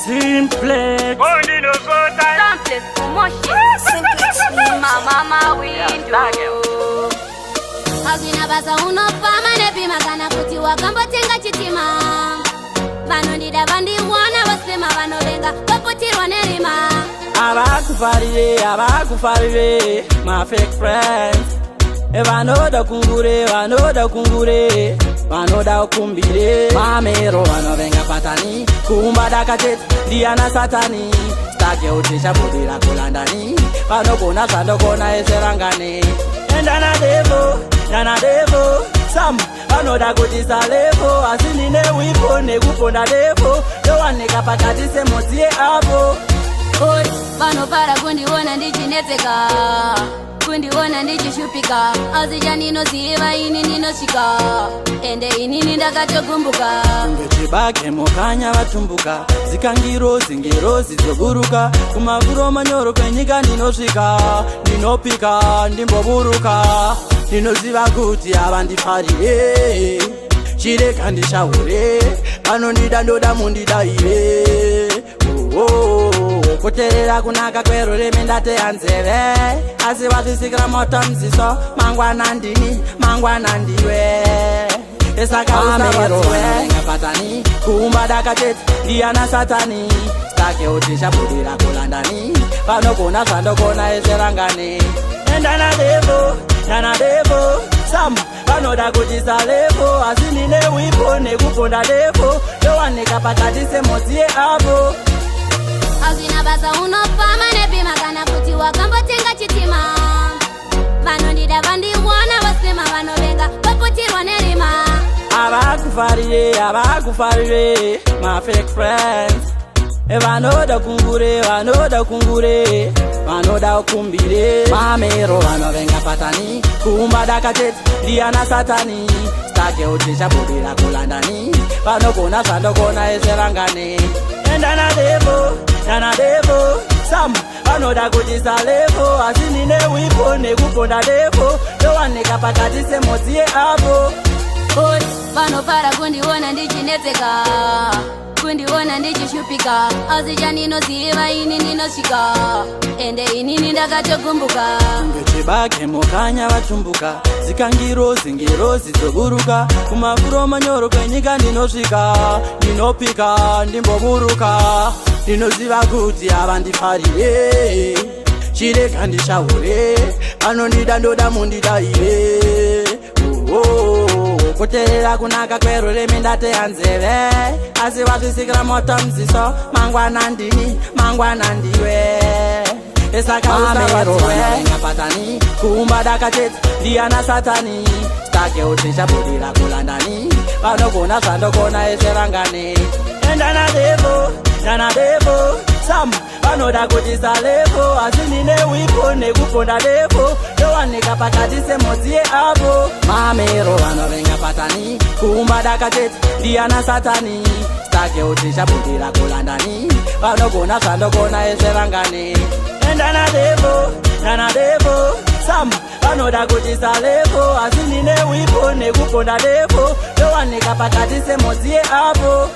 Simplex. Simplex promotion. Mama window. Hazina basa unofama nepima kana kuti wakambotenga chitima. Vanondida vandiwana vasema vanovenga vapotirwa nerima. Abakufarire, my fake friends. Vanoda kungure, vanoda ukumbire. Mamero vanovenga patani, kumba dakatete, diana satani. Stake utisha budira kulandani, vanogona sandogona eserangane. Endana devo, some vanoda kutisa levo. Asinine wipo nekuponda devo, yowaneka pakati semotie apo. Oi, vanopara kundiona ndichinetseka, kundiona ndichishupika. Azija ninoziva ini ninosvika, ende inini ndakatogumbuka. Ngechibage mokanya vatumbuka, zikangiro zingero zizoburuka. Kumavuro manyoro kwenyika ndinosvika, ndinopika ndimboburuka. Ndinoziva kuti avandifarire, chireka ndishaure. Vanondida ndoda mundidaire. Kuterera kunaka kwerurimi ndateya nzeve, asi vatisikira moto mziso. Mangwana ndini, mangwana ndiwe. Esaka usavatwe ngapatani, kumba dakatete, diana satani. Stake utisha budira kulandani, vanogona zvandogona eserangane. Endana devo, some vanoda kutisa levo. Asinine wipo nekuponda devo, yowaneka pakati semotie apo. Hazina basa unofama nepima kana kuti wakambotenga chitima. Vanondida vandiwana vasema vanovenga vapotirwa nerima. Abakufarire, my fake friends. Vanoda kungure, vanoda ukumbire. Mamero vanovenga patani, kumba dakatete, diana satani. Stake utisha budira kulandani, vanogona zvandogona eserangane. Endana devo, some vanoda kutisa levo. Asinine wipo nekuponda devo, yowaneka pakati semotie apo. Oi, vanopara kundiona ndichinetseka, kundiona ndichishupika. Azija ninoziva ini ninosvika, ende inini ndakatogumbuka. Ngechibage mokanya vatumbuka, zikangiro zingero zizoburuka. Kumavuro manyoro kwenyika ndinosvika, ndinopika ndimboburuka. Ndinoziva kuti avandifarire, chireka ndishaure. Vanondida ndoda mundidaire. Kuterera kunaka kwerurimi ndateya nzeve, asi vatisikira moto mziso. Mangwana ndini, mangwana ndiwe. Esaka usavatwe ngapatani, kumba dakatete, diana satani. Stake utisha budira kulandani, vanogona zvandogona eserangane. Endana devo, some vanoda kutisa levo. Asinine wipo nekuponda devo, yowaneka pakati semotie apo. Mamero vanovenga patani, kumba dakatete, diana satani. Stake utisha budira kulandani, vanogona zvandogona eserangane. Endana devo, some vanoda kutisa levo. Asinine wipo nekuponda devo, yowaneka pakati semotie apo.